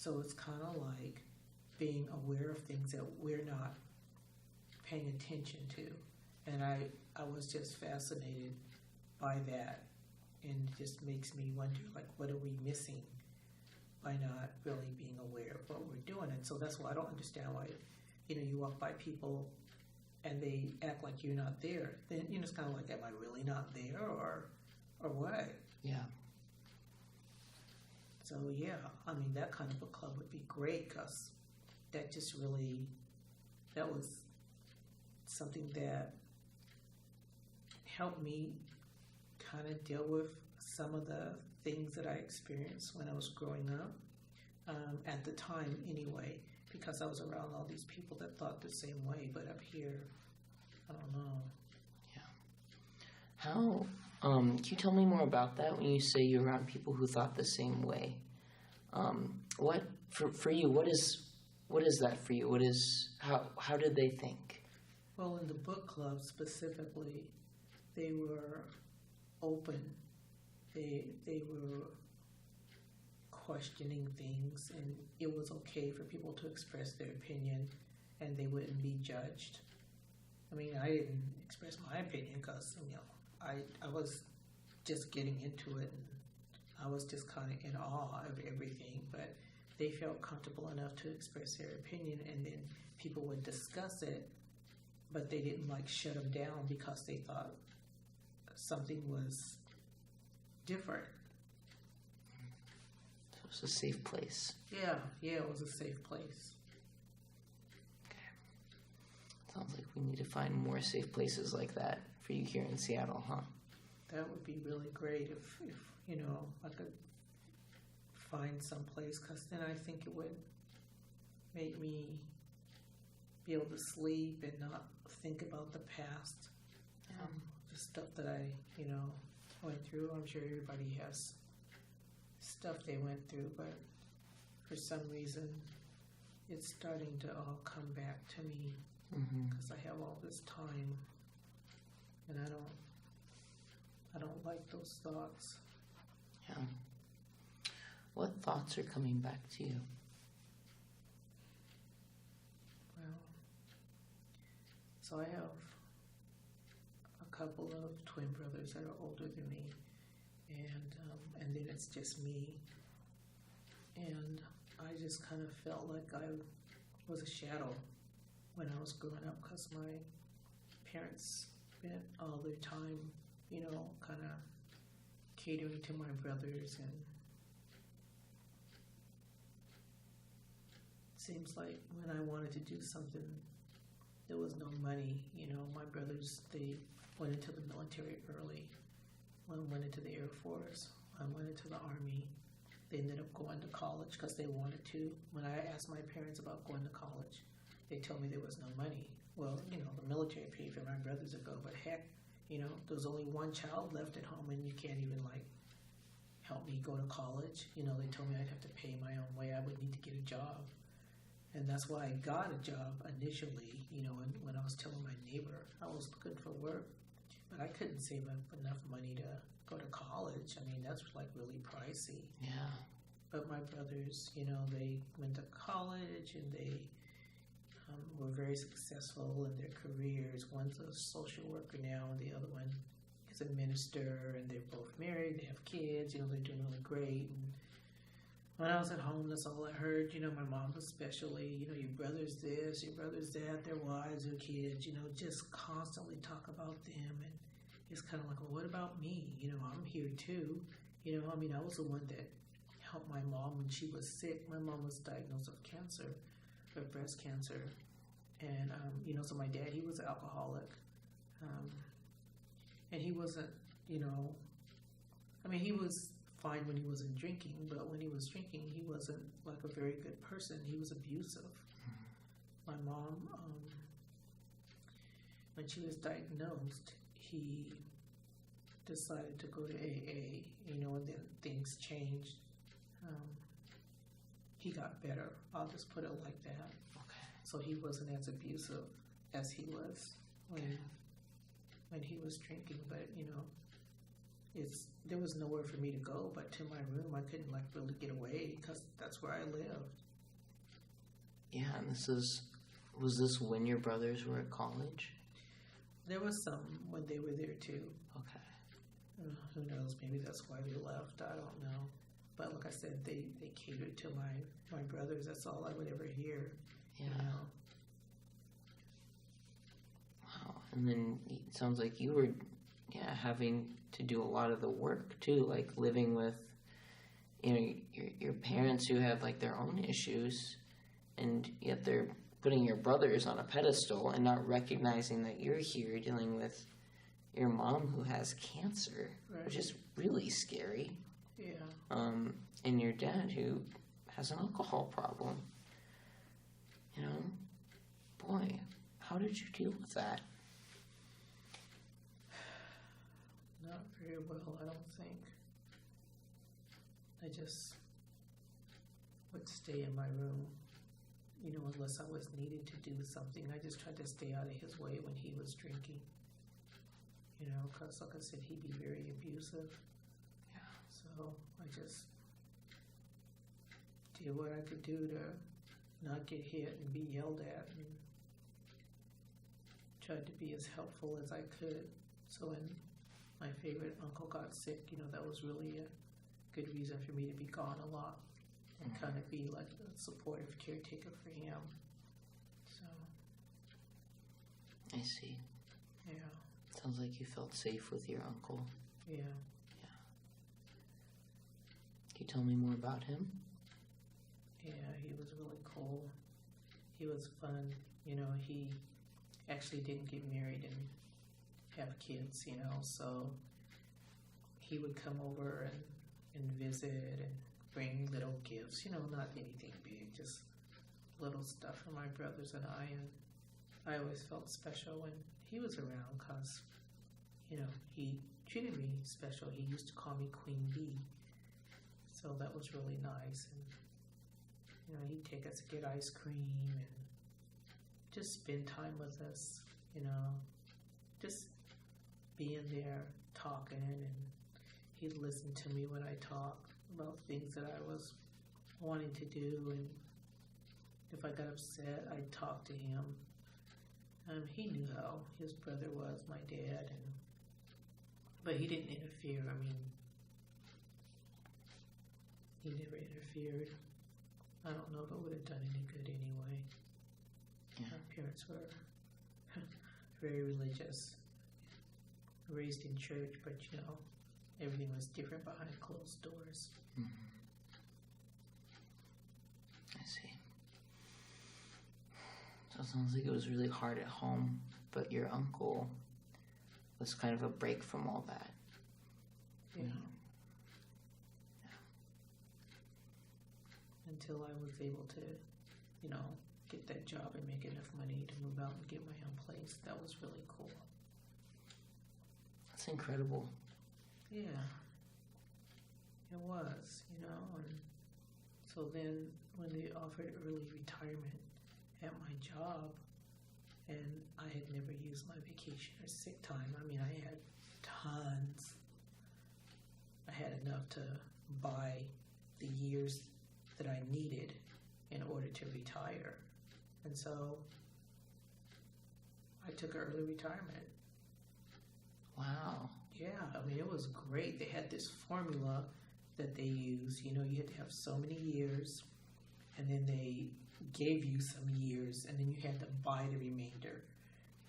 So it's kind of like being aware of things that we're not paying attention to. And I was just fascinated by that. And it just makes me wonder, like, what are we missing by not really being aware of what we're doing? And so that's why I don't understand why, you walk by people and they act like you're not there. Then, it's kind of like, am I really not there or what? Yeah. So, yeah, I mean, that kind of a club would be great because that just really, that was something that helped me kind of deal with some of the things that I experienced when I was growing up, at the time anyway, because I was around all these people that thought the same way, but up here, I don't know. Yeah. How, can you tell me more about that when you say you're around people who thought the same way? What, for you, what is that for you? How did they think? Well, in the book club specifically, they were open. They were questioning things, and it was okay for people to express their opinion, and they wouldn't be judged. I mean, I didn't express my opinion because, I was just getting into it, and I was just kind of in awe of everything, but they felt comfortable enough to express their opinion, and then people would discuss it, but they didn't shut them down because they thought something was different. So it's a safe place. Yeah, it was a safe place. Okay. Sounds like we need to find more safe places like that for you here in Seattle, huh? That would be really great if I could find some place, because then I think it would make me be able to sleep and not think about the past. The stuff that I, went through. I'm sure everybody has stuff they went through, but for some reason, it's starting to all come back to me because I have all this time, and I don't like those thoughts. Yeah. What thoughts are coming back to you? Well, so I have a couple of twin brothers that are older than me, and then it's just me. And I just kind of felt like I was a shadow when I was growing up because my parents spent all their time, kind of catering to my brothers, and seems like when I wanted to do something, there was no money. My brothers, they went into the military early. One went into the Air Force, one went into the Army. They ended up going to college because they wanted to. When I asked my parents about going to college, they told me there was no money. Well, the military paid for my brothers to go, but heck, there was only one child left at home, and you can't even help me go to college. They told me I'd have to pay my own way. I would need to get a job. And that's why I got a job initially, when I was telling my neighbor I was looking for work, but I couldn't save up enough money to go to college. I mean, that's really pricey. Yeah. But my brothers, they went to college, and they were very successful in their careers. One's a social worker now, and the other one is a minister, and they're both married, they have kids, they're doing really great. And when I was at home, that's all I heard, my mom especially, your brother's this, your brother's that, their wives, their kids, just constantly talk about them. And it's kind of like, well, what about me? I'm here too. I was the one that helped my mom when she was sick. My mom was diagnosed with cancer, with breast cancer. And, so my dad, he was an alcoholic. And he wasn't, he was fine when he wasn't drinking, but when he was drinking, he wasn't a very good person. He was abusive. My mom, when she was diagnosed, he decided to go to AA, and then things changed. He got better. I'll just put it like that. Okay. So he wasn't as abusive as he was when he was drinking, but there was nowhere for me to go but to my room. I couldn't like really get away because that's where I lived. Yeah, and was this when your brothers were at college? There was some when they were there too. Okay. Who knows? Maybe that's why they left. I don't know. But like I said, they catered to my brothers. That's all I would ever hear. Yeah. You know? Wow. And then it sounds like you were, having to do a lot of the work too, like living with, your parents who have like their own issues, and yet they're putting your brothers on a pedestal and not recognizing that you're here dealing with your mom who has cancer, Right. which is really scary. Yeah. And your dad who has an alcohol problem. Boy, how did you deal with that? Not very well, I don't think. I just would stay in my room, unless I was needed to do something. I just tried to stay out of his way when he was drinking, because like I said, he'd be very abusive. Yeah. So I just did what I could do to not get hit and be yelled at, and tried to be as helpful as I could. So when my favorite uncle got sick, that was really a good reason for me to be gone a lot and kind of be like a supportive caretaker for him. So, I see. yeah, Sounds like you felt safe with your uncle. yeah. Can you tell me more about him? Yeah, he was really cool. He was fun. He actually didn't get married and have kids, so he would come over and visit and bring little gifts, not anything big, just little stuff for my brothers and I always felt special when he was around because, he treated me special. He used to call me Queen Bee, so that was really nice. And he'd take us to get ice cream and just spend time with us, just being there, talking, and he'd listen to me when I talked about things that I was wanting to do, and if I got upset, I'd talk to him. He knew how his brother was, my dad, but he didn't interfere. He never interfered. I don't know if it would have done any good anyway. Yeah. My parents were very religious, raised in church, but everything was different behind closed doors. I see. So it sounds like it was really hard at home, but your uncle was kind of a break from all that. Yeah. Until I was able to, get that job and make enough money to move out and get my own place. That was really cool. That's incredible. Yeah. It was, and so then when they offered early retirement at my job, and I had never used my vacation or sick time. I had tons. I had enough to buy the years that I needed in order to retire. And so I took early retirement. Wow. Yeah, it was great. They had this formula that they used. You had to have so many years, and then they gave you some years, and then you had to buy the remainder.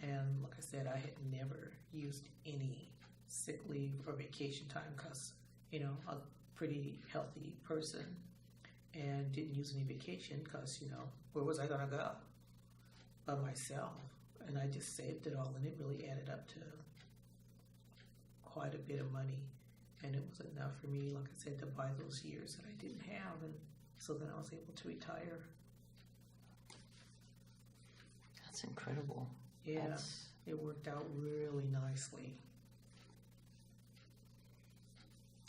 And like I said, I had never used any sick leave or vacation time because, a pretty healthy person, and didn't use any vacation because, where was I going to go? By myself. And I just saved it all, and it really added up to quite a bit of money. And it was enough for me, like I said, to buy those years that I didn't have. And so then I was able to retire. That's incredible. Yeah, it worked out really nicely.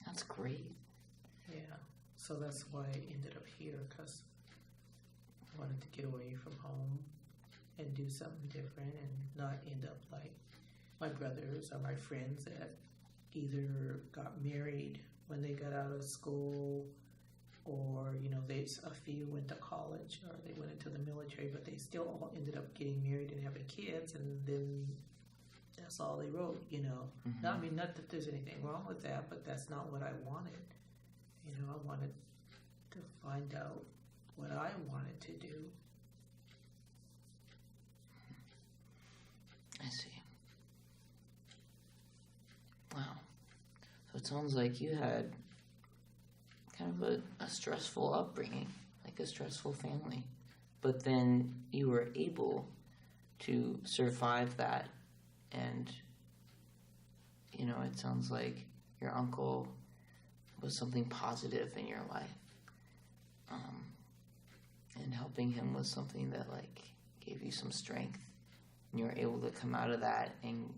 That's great. Yeah, so that's why I ended up here, because I wanted to get away from home and do something different and not end up like my brothers or my friends that either got married when they got out of school, or a few went to college or they went into the military, but they still all ended up getting married and having kids, and then that's all they wrote. I mean, not that there's anything wrong with that, but that's not what I wanted. I wanted to find out what I wanted to do. I see. Wow. So it sounds like you had kind of a stressful upbringing, like a stressful family. But then you were able to survive that, and, it sounds like your uncle was something positive in your life. And helping him was something that, gave you some strength. And you were able to come out of that and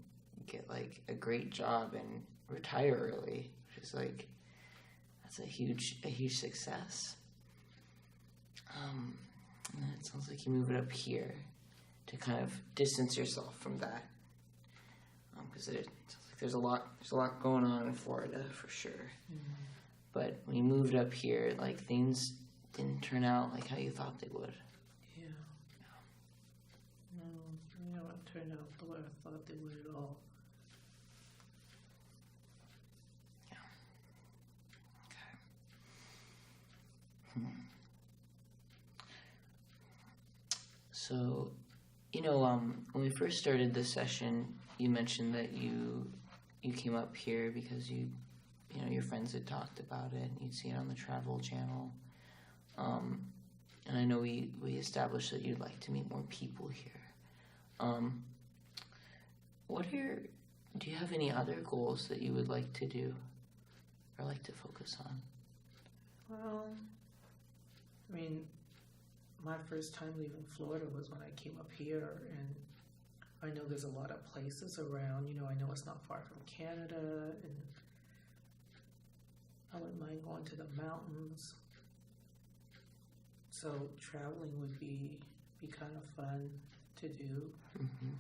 get, a great job and retire early, which is, that's a huge success. And it sounds like you move it up here to kind of distance yourself from that. Because it sounds like there's a lot going on in Florida, for sure. Mm-hmm. But when you moved up here, things didn't turn out like how you thought they would. Yeah. No, it turned out the way I thought they would at all. Yeah. Okay. So, when we first started this session, you mentioned that you came up here because your friends had talked about it, and you'd seen it on the Travel Channel. And I know we established that you'd like to meet more people here. Do you have any other goals that you would like to do or like to focus on? Well, I mean, my first time leaving Florida was when I came up here, and I know there's a lot of places around. I know it's not far from Canada, and I wouldn't mind going to the mountains. So traveling would be kind of fun to do. Mm-hmm.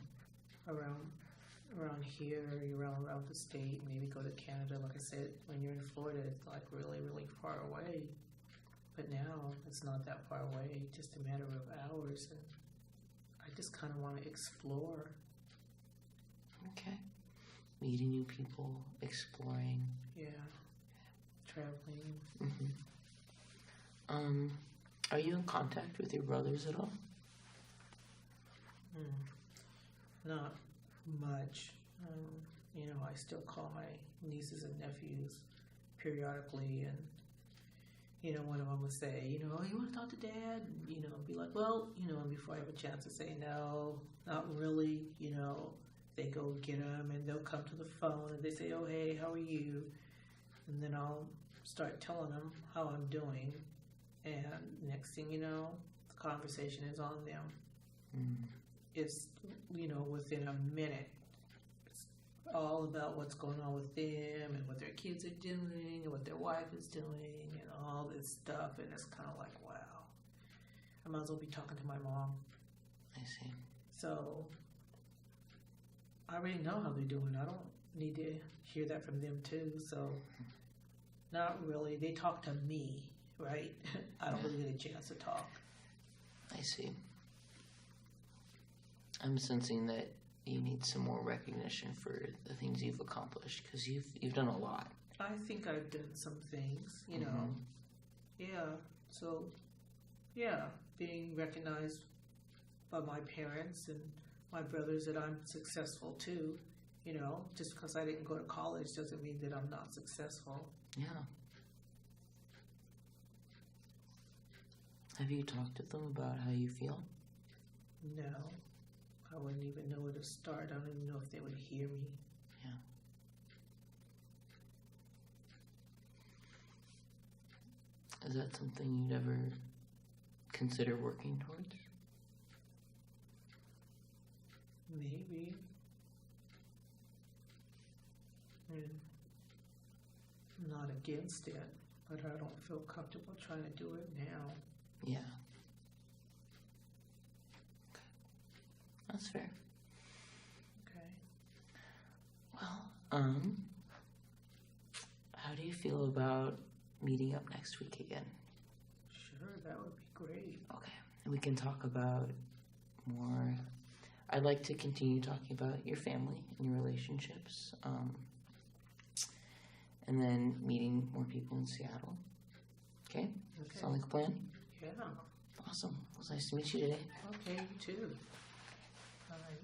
around here, around the state. Maybe go to Canada. Like I said, when you're in Florida, it's really, really far away. But now it's not that far away, just a matter of hours, and I just kind of want to explore. Okay. Meeting new people, exploring. Yeah. Traveling. Mm-hmm. Are you in contact with your brothers at all? Not much. I still call my nieces and nephews periodically, and one of them would say, you want to talk to Dad? And, be like, well, and before I have a chance to say no, not really, they go get them, and they'll come to the phone, and they say, oh, hey, how are you? And then I'll start telling them how I'm doing, and next thing you know, the conversation is on them. Mm. It's, within a minute, it's all about what's going on with them and what their kids are doing and what their wife is doing and all this stuff, and it's kind of like, wow, I might as well be talking to my mom. I see. So I already know how they're doing. I don't need to hear that from them too. So not really. They talk to me, right? I don't really get a chance to talk. I see. I'm sensing that you need some more recognition for the things you've accomplished, because you've done a lot. I think I've done some things, you know. Yeah. So, yeah, being recognized by my parents and my brothers that I'm successful too. Just because I didn't go to college doesn't mean that I'm not successful. Yeah. Have you talked to them about how you feel? No. I wouldn't even know where to start. I don't even know if they would hear me. Yeah. Is that something you'd ever consider working towards? Maybe. I'm not against it, but I don't feel comfortable trying to do it now. Yeah. Okay. That's fair. Okay. Well, about meeting up next week again? Sure, that would be great. Okay. And we can talk about more. I'd like to continue talking about your family and your relationships. And then meeting more people in Seattle. Okay? Okay. Sound like a plan? Yeah. Awesome. It was nice to meet you today. Okay, you too. All right.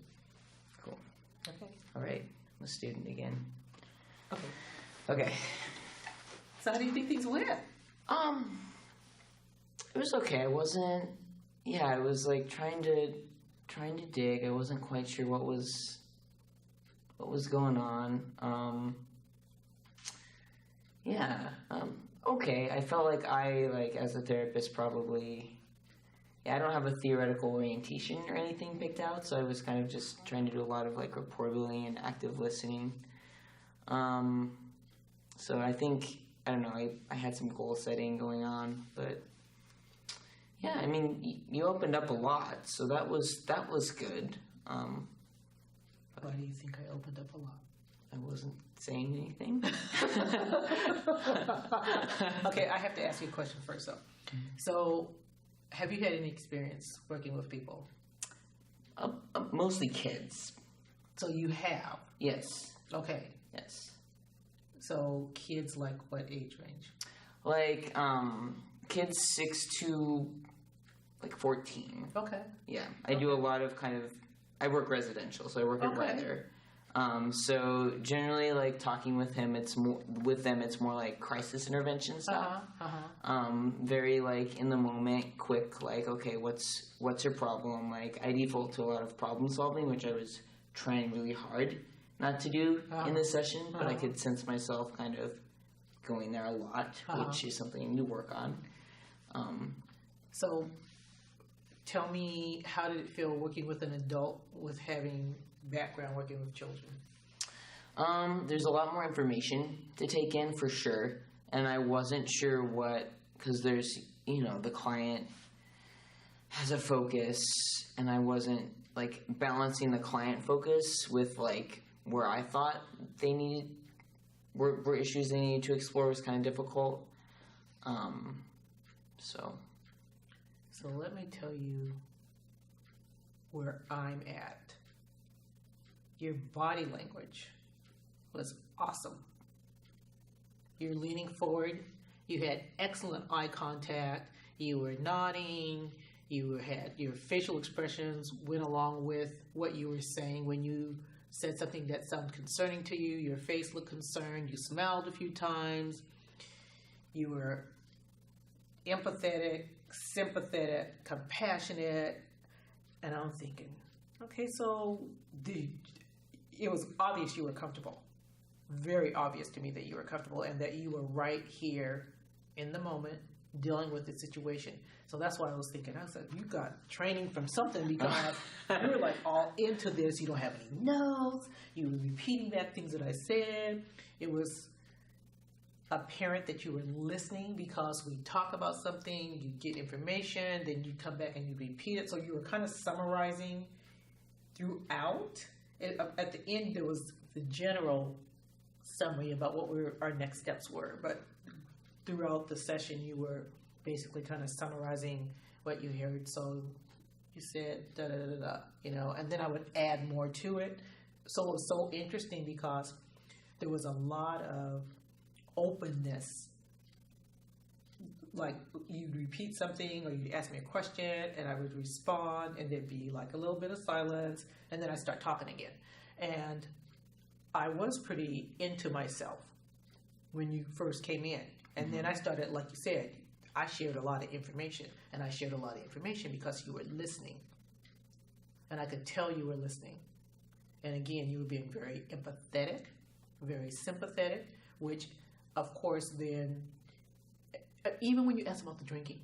Cool. Okay. All right. I'm a student again. Okay. Okay. So how do you think things went? It was okay. I wasn't. Yeah, I was like trying to dig. I wasn't quite sure what was going on. Yeah. Okay. I felt like as a therapist probably. Yeah, I don't have a theoretical orientation or anything picked out, so I was kind of just trying to do a lot of like rapport building and active listening. So I think, I don't know, I had some goal setting going on, but yeah, I mean, you opened up a lot, so that was good. Why do you think I opened up a lot? I wasn't saying anything. Okay, I have to ask you a question first, though. So, have you had any experience working with people? Mostly kids. So you have? Yes. Okay. Yes. So kids like what age range? Like, kids 6 to, like, 14. Okay. Yeah. I do a lot of I work residential, so I work at weather. So generally, like, talking with them, it's more like crisis intervention stuff. Very, like, in the moment, quick, like, okay, what's your problem? Like, I default to a lot of problem solving, which I was trying really hard not to do in this session, but I could sense myself kind of going there a lot, which is something I need to work on. So tell me, how did it feel working with an adult with having background working with children? There's a lot more information to take in for sure, and I wasn't sure because there's, the client has a focus, and I wasn't, like, balancing the client focus with, like, where I thought they needed, were issues they needed to explore was kind of difficult. So let me tell you where I'm at. Your body language was awesome. You're leaning forward. You had excellent eye contact. You were nodding. Had your facial expressions went along with what you were saying. When you said something that sounded concerning to you, your face looked concerned. You smiled a few times. You were empathetic, sympathetic, compassionate. And I'm thinking, okay, so it was obvious you were comfortable. Very obvious to me that you were comfortable and that you were right here in the moment dealing with the situation. So that's why I was thinking, I said, you got training from something, because you're like all into this. You don't have any notes. You were repeating back things that I said. It was apparent that you were listening, because we talk about something, you get information, then you come back and you repeat it. So you were kind of summarizing throughout. At the end, there was the general summary about what our next steps were. But throughout the session, you were basically kind of summarizing what you heard. So you said da-da-da-da, and then I would add more to it. So it was so interesting because there was a lot of openness. Like, you'd repeat something or you'd ask me a question and I would respond, and there'd be like a little bit of silence, and then I'd start talking again. And I was pretty into myself when you first came in. And then I started, like you said, I shared a lot of information. And I shared a lot of information because you were listening. And I could tell you were listening. And again, you were being very empathetic, very sympathetic, which, of course, then, even when you asked about the drinking.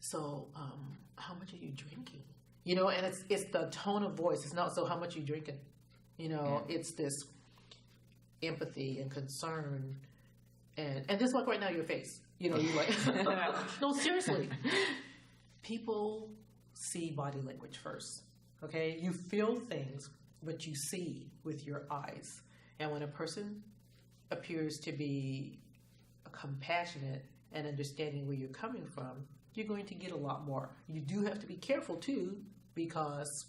So, how much are you drinking? And it's the tone of voice. It's not, so how much are you drinking? It's this empathy and concern. And just like right now, your face. You're like, no, seriously. People see body language first, okay? You feel things, but you see with your eyes. And when a person appears to be compassionate and understanding where you're coming from, you're going to get a lot more. You do have to be careful too, because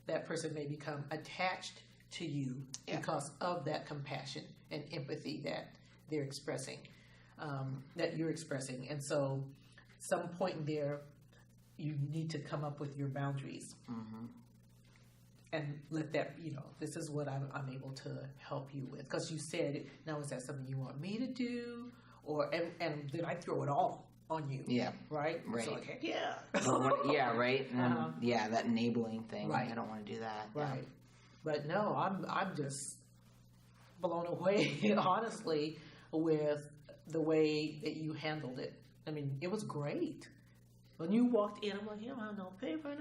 that person may become attached to you because of that compassion and empathy that they're expressing, that you're expressing. And so some point in there, you need to come up with your boundaries. Mm-hmm. And let that, this is what I'm able to help you with. Because you said, now is that something you want me to do? And then I throw it all on you. Yeah. Right? Right. So like, yeah. Yeah, right? And that enabling thing. Right. I don't want to do that. Right. Yeah. But no, I'm just blown away, honestly, with the way that you handled it. I mean, it was great. When you walked in, I'm like, I don't have no paper.